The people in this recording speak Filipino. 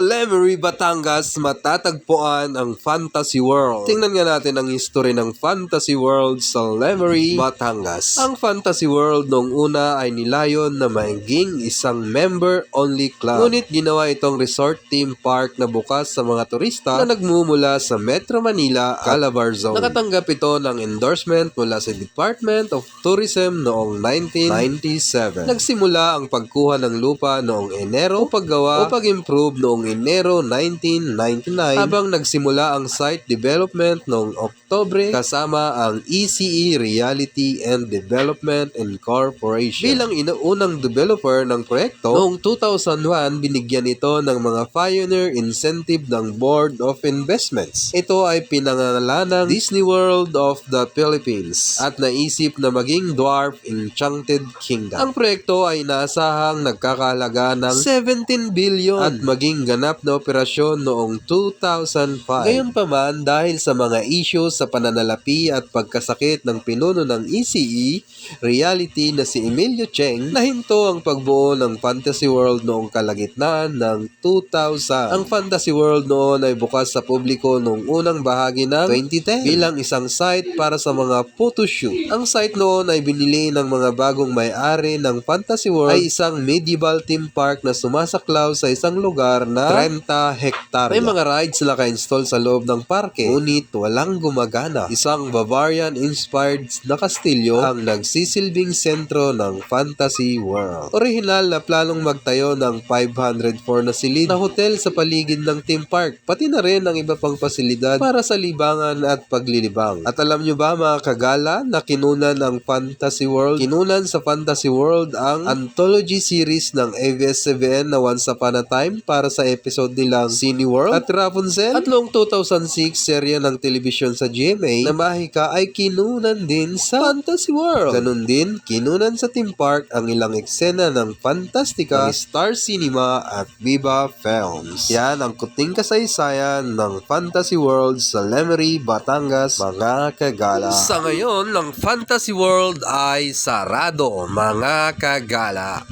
Lemery, Batangas, matatagpuan ang Fantasy World. Tingnan nga natin ang history ng Fantasy World sa Lemery, Batangas. Ang Fantasy World noong una ay nilayon na maging isang member-only club. Ngunit ginawa itong resort theme park na bukas sa mga turista na nagmumula sa Metro Manila, Calabar Zone. Nakatanggap ito ng endorsement mula sa Department of Tourism noong 1997. Nagsimula ang pagkuha ng lupa noong Enero o paggawa o pag-improve noong Enero 1999 habang nagsimula ang site development noong Oktobre kasama ang ECE Reality and Development Incorporation. Bilang unang developer ng proyekto, noong 2001 binigyan ito ng mga Pioneer Incentive ng Board of Investments. Ito ay pinangalanang Disney World of the Philippines at naisip na maging Dwarf Enchanted Kingdom. Ang proyekto ay inaasahang nagkakahalaga ng 17 billion at maging ganap na operasyon noong 2005. Gayunpaman, dahil sa mga issues sa pananalapi at pagkasakit ng pinuno ng ECE Reality na si Emilio Cheng, nahinto ang pagbuo ng Fantasy World noong kalagitnaan ng 2000. Ang Fantasy World noon ay bukas sa publiko noong unang bahagi ng 2010 bilang isang site para sa mga photoshoot. Ang site noon ay binili ng mga bagong may-ari ng Fantasy World ay isang medieval theme park na sumasaklaw sa isang lugar na 30 hektarya. May mga rides na naka-install sa loob ng parke, ngunit walang gumagana. Isang Bavarian-inspired na kastilyo ang nagsisilbing sentro ng Fantasy World. Orihinal na planong magtayo ng 504 na silid na hotel sa paligid ng theme park, pati na rin ang iba pang pasilidad para sa libangan at paglilibang. At alam nyo ba mga kagala na kinunan ang Fantasy World? Kinunan sa Fantasy World ang anthology series ng ABS-CBN na Once Upon a Time para sa episode nilang Cineworld at Rapunzel. At noong 2006, serye ng telebisyon sa GMA na Mahika ay kinunan din sa Fantasy World. Ganun din, kinunan sa theme park ang ilang eksena ng Fantastica, Star Cinema at Viva Films. Yan ang kuting kasaysayan ng Fantasy World sa Lemery, Batangas, mga kagala. Sa ngayon, ang Fantasy World ay sarado, mga kagala.